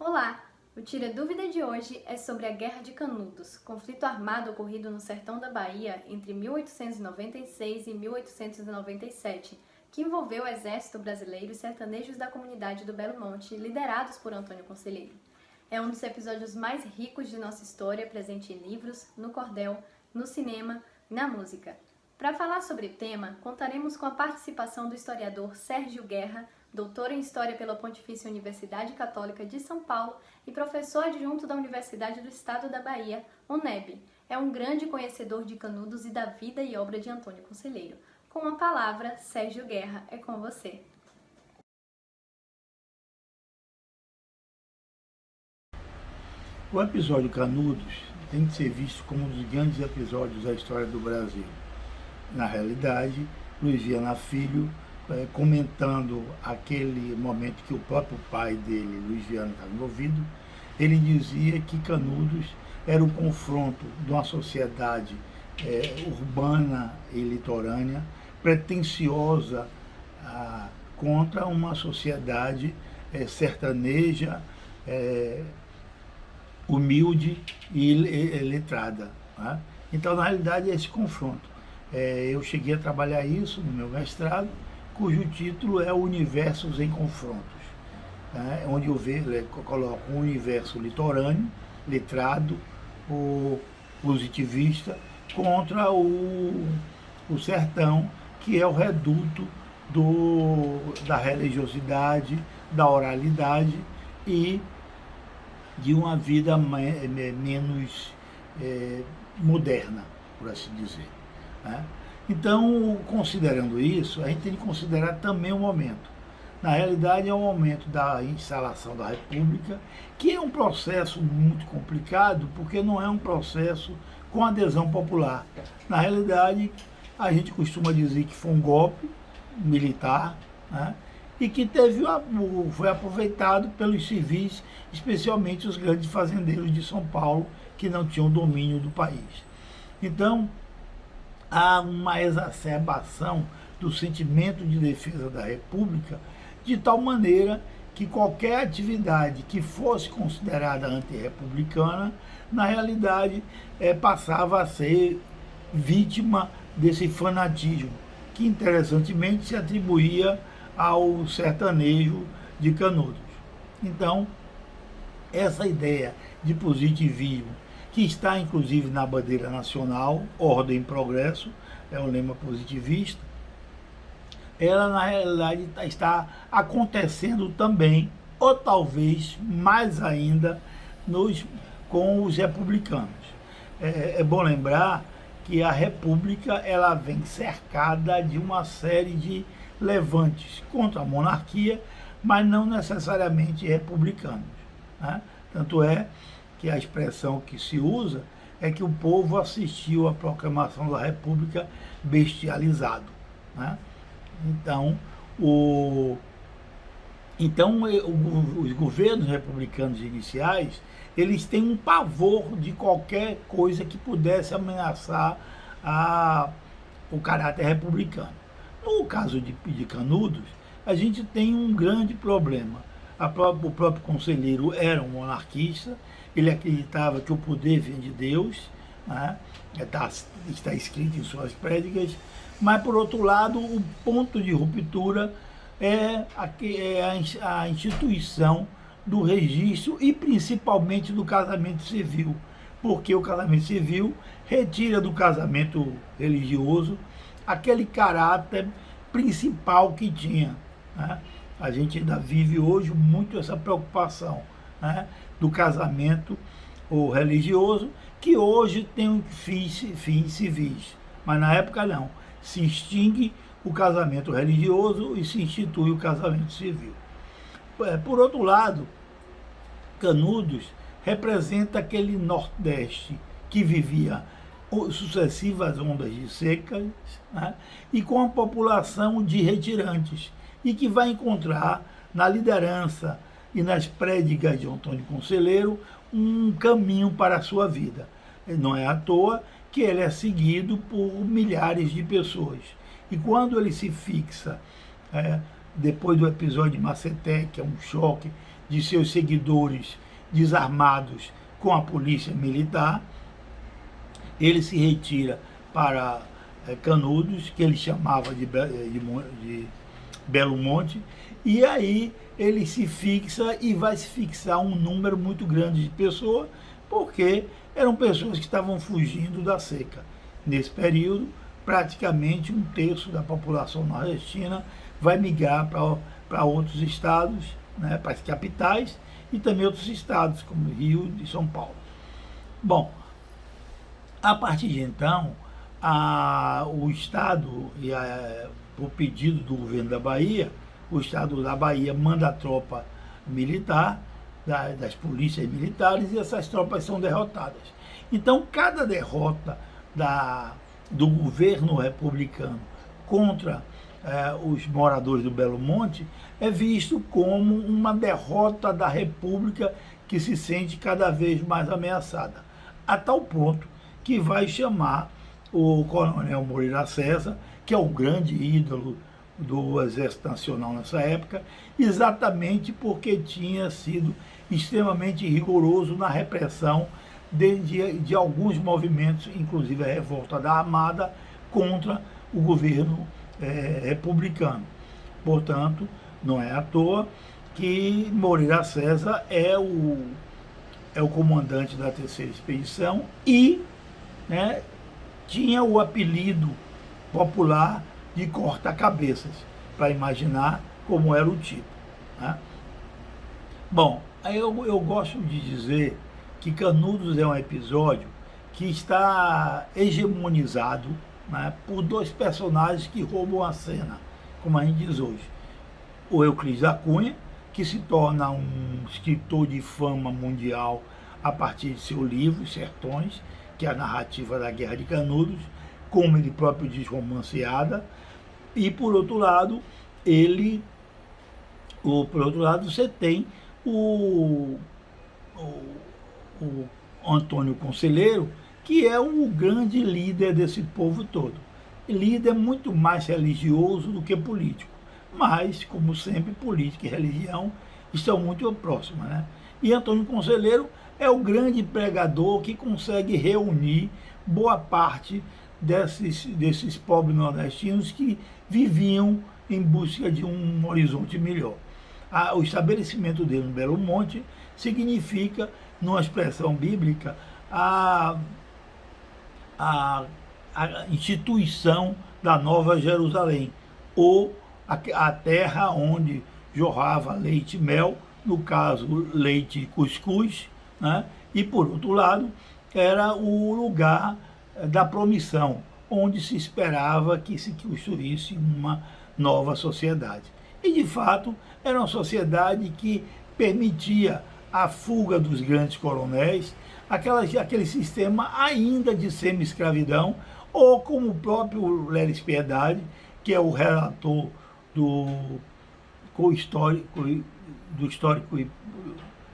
Olá! O Tira Dúvida de hoje é sobre a Guerra de Canudos, conflito armado ocorrido no sertão da Bahia entre 1896 e 1897, que envolveu o exército brasileiro e sertanejos da comunidade do Belo Monte, liderados por Antônio Conselheiro. É um dos episódios mais ricos de nossa história, presente em livros, no cordel, no cinema e na música. Para falar sobre o tema, contaremos com a participação do historiador Sérgio Guerra, doutor em História pela Pontifícia Universidade Católica de São Paulo e professor adjunto da Universidade do Estado da Bahia, UNEB. É um grande conhecedor de Canudos e da vida e obra de Antônio Conselheiro. Com a palavra, Sérgio Guerra, é com você. O episódio Canudos tem que ser visto como um dos grandes episódios da história do Brasil. Na realidade, Luiz Viana Filho, comentando aquele momento que o próprio pai dele, Luiz Viana, estava envolvido, ele dizia que Canudos era o confronto de uma sociedade urbana e litorânea, pretensiosa contra uma sociedade sertaneja, humilde e letrada. Né? Então, na realidade, é esse confronto. Eu cheguei a trabalhar isso no meu mestrado, cujo título é Universos em Confrontos, né? Onde eu coloco um universo litorâneo, letrado, o positivista, contra o sertão, que é o reduto da religiosidade, da oralidade e de uma vida menos moderna, por assim dizer. Né? Então, considerando isso, a gente tem que considerar também o momento. Na realidade, é o momento da instalação da República, que é um processo muito complicado, porque não é um processo com adesão popular. Na realidade, a gente costuma dizer que foi um golpe militar, né? E que foi aproveitado pelos civis, especialmente os grandes fazendeiros de São Paulo, que não tinham domínio do país. Então, há uma exacerbação do sentimento de defesa da República, de tal maneira que qualquer atividade que fosse considerada antirrepublicana, na realidade, passava a ser vítima desse fanatismo, que interessantemente se atribuía ao sertanejo de Canudos. Então, essa ideia de positivismo, que está inclusive na bandeira nacional, Ordem e Progresso, é um lema positivista, ela na realidade está acontecendo também, ou talvez mais ainda, com os republicanos. É bom lembrar que a República ela vem cercada de uma série de levantes contra a monarquia, mas não necessariamente republicanos. Né? Tanto é que a expressão que se usa é que o povo assistiu à proclamação da República bestializado. Né? Então, os governos republicanos iniciais, eles têm um pavor de qualquer coisa que pudesse ameaçar o caráter republicano. No caso de Canudos, a gente tem um grande problema. O próprio Conselheiro era um monarquista, ele acreditava que o poder vem de Deus, né? Está escrito em suas prédicas, mas, por outro lado, o ponto de ruptura é a instituição do registro e, principalmente, do casamento civil, porque o casamento civil retira do casamento religioso aquele caráter principal que tinha. Né? A gente ainda vive hoje muito essa preocupação, né, do casamento religioso, que hoje tem fins civis, mas na época não. Se extingue o casamento religioso e se institui o casamento civil. Por outro lado, Canudos representa aquele Nordeste que vivia sucessivas ondas de secas, né, e com a população de retirantes, e que vai encontrar na liderança e nas prédicas de Antônio Conselheiro um caminho para a sua vida. Não é à toa que ele é seguido por milhares de pessoas. E quando ele se fixa, depois do episódio de Maceté, que é um choque de seus seguidores desarmados com a polícia militar. Ele se retira para Canudos, que ele chamava de Belo Monte, e aí ele se fixa e vai se fixar um número muito grande de pessoas, porque eram pessoas que estavam fugindo da seca. Nesse período, praticamente um terço da população nordestina vai migrar para outros estados, né, para as capitais, e também outros estados, como Rio e São Paulo. Bom, a partir de então, o Estado, por pedido do governo da Bahia, o Estado da Bahia manda a tropa militar, das polícias militares, e essas tropas são derrotadas. Então, cada derrota do governo republicano contra os moradores do Belo Monte é visto como uma derrota da República, que se sente cada vez mais ameaçada, a tal ponto que vai chamar o coronel Moreira César, que é o grande ídolo do Exército Nacional nessa época, exatamente porque tinha sido extremamente rigoroso na repressão de alguns movimentos, inclusive a revolta da Armada contra o governo republicano. Portanto, não é à toa que Moreira César é o comandante da terceira expedição e, né, tinha o apelido popular de corta-cabeças, para imaginar como era o tipo, né? Bom, aí eu gosto de dizer que Canudos é um episódio que está hegemonizado, né, por dois personagens que roubam a cena, como a gente diz hoje. O Euclides da Cunha, que se torna um escritor de fama mundial a partir de seu livro, Sertões, que é a narrativa da Guerra de Canudos, como ele próprio diz, romanceada. E, por outro lado, você tem o Antônio Conselheiro, que é o grande líder desse povo todo. Líder muito mais religioso do que político, mas, como sempre, política e religião estão muito próximas, né? E Antônio Conselheiro é o grande pregador que consegue reunir boa parte desses pobres nordestinos que viviam em busca de um horizonte melhor. O estabelecimento dele no Belo Monte significa, numa expressão bíblica, a instituição da Nova Jerusalém, ou a terra onde jorrava leite e mel, no caso leite e cuscuz, né? E, por outro lado, era o lugar da promissão, onde se esperava que se construísse uma nova sociedade. E, de fato, era uma sociedade que permitia a fuga dos grandes coronéis, aquele sistema ainda de semi-escravidão, ou como o próprio Leles Piedade, que é o relator do histórico e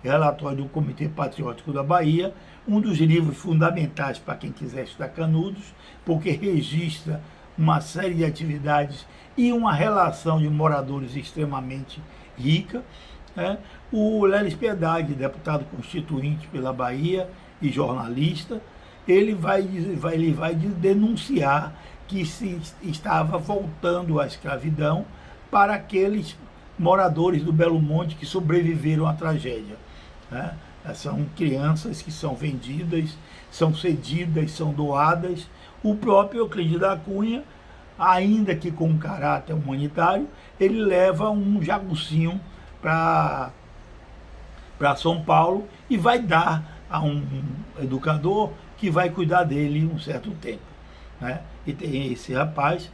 relatório do Comitê Patriótico da Bahia, um dos livros fundamentais para quem quiser estudar Canudos, porque registra uma série de atividades e uma relação de moradores extremamente rica, né? O Leles Piedade, deputado constituinte pela Bahia e jornalista, ele vai denunciar que se estava voltando à escravidão para aqueles moradores do Belo Monte que sobreviveram à tragédia, né? São crianças que são vendidas, são cedidas, são doadas. O próprio Euclides da Cunha, ainda que com um caráter humanitário, ele leva um jaguncinho para São Paulo e vai dar a um educador que vai cuidar dele um certo tempo, né? E esse rapaz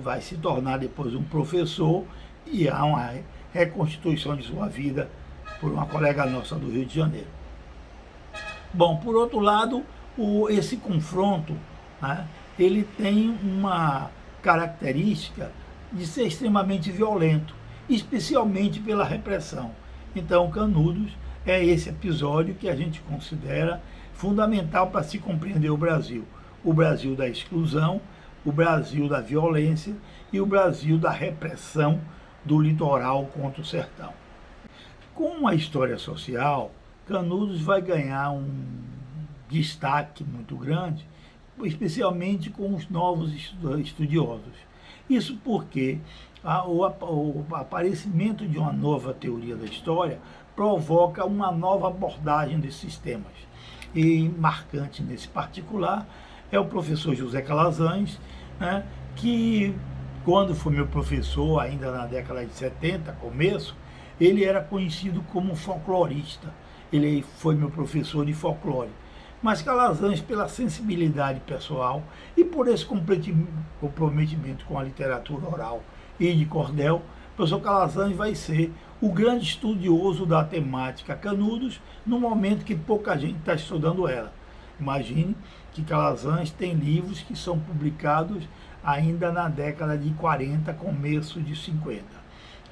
vai se tornar depois um professor, e há uma reconstituição de sua vida por uma colega nossa do Rio de Janeiro. Bom, por outro lado, esse confronto, né, ele tem uma característica de ser extremamente violento, especialmente pela repressão. Então, Canudos é esse episódio que a gente considera fundamental para se compreender o Brasil da exclusão, o Brasil da violência e o Brasil da repressão do litoral contra o sertão. Com a história social, Canudos vai ganhar um destaque muito grande, especialmente com os novos estudiosos. Isso porque o aparecimento de uma nova teoria da história provoca uma nova abordagem desses temas. E marcante nesse particular é o professor José Calazans, né, que quando foi meu professor, ainda na década de 70, começo, ele era conhecido como folclorista. Ele foi meu professor de folclore. Mas Calazans, pela sensibilidade pessoal e por esse comprometimento com a literatura oral e de cordel, o professor Calazans vai ser o grande estudioso da temática Canudos, no momento que pouca gente está estudando ela. Imagine que Calazans tem livros que são publicados ainda na década de 40, começo de 50.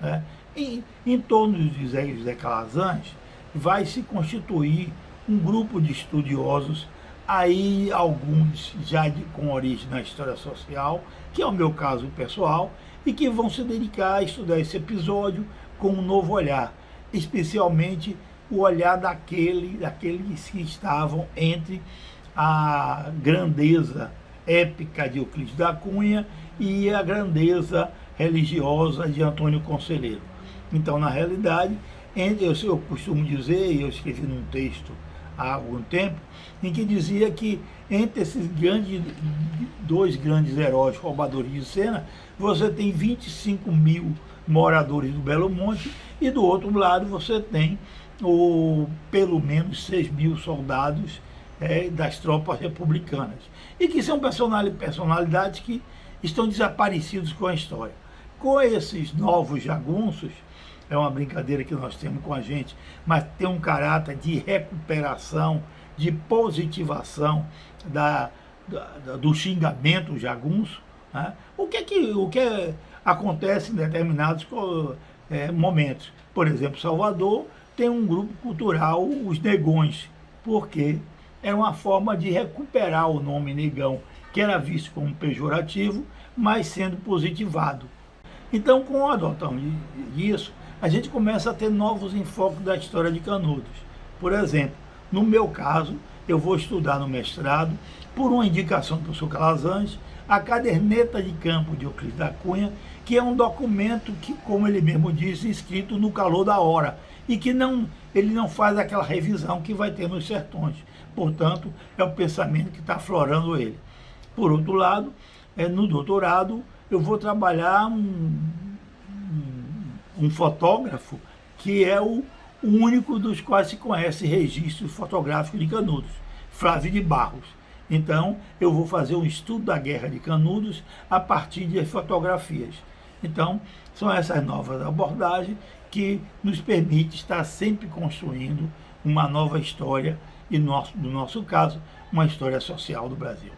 Né? E em torno de José Calazans vai se constituir um grupo de estudiosos, aí alguns já com origem na história social, que é o meu caso pessoal, e que vão se dedicar a estudar esse episódio com um novo olhar, especialmente o olhar daqueles que estavam entre a grandeza épica de Euclides da Cunha e a grandeza religiosa de Antônio Conselheiro. Então, na realidade, eu costumo dizer, e eu escrevi num texto há algum tempo, em que dizia que entre esses dois grandes heróis roubadores de cena, você tem 25 mil moradores do Belo Monte e do outro lado você tem pelo menos 6 mil soldados das tropas republicanas. E que são personalidades que estão desaparecidos com a história. Com esses novos jagunços, é uma brincadeira que nós temos com a gente, mas tem um caráter de recuperação, de positivação do xingamento jagunço. Né? O que acontece em determinados momentos? Por exemplo, Salvador tem um grupo cultural, os Negões, porque é uma forma de recuperar o nome negão, que era visto como pejorativo, mas sendo positivado. Então, com a adoção disso, a gente começa a ter novos enfoques da história de Canudos. Por exemplo, no meu caso, eu vou estudar no mestrado, por uma indicação do professor Calazans, a caderneta de campo de Euclides da Cunha, que é um documento que, como ele mesmo disse, escrito no calor da hora, e que ele não faz aquela revisão que vai ter nos sertões. Portanto, é o pensamento que está aflorando ele. Por outro lado, no doutorado, eu vou trabalhar um fotógrafo que é o único dos quais se conhece registros fotográficos de Canudos, Flávio de Barros. Então, eu vou fazer um estudo da Guerra de Canudos a partir de fotografias. Então, são essas novas abordagens que nos permite estar sempre construindo uma nova história e, no nosso caso, uma história social do Brasil.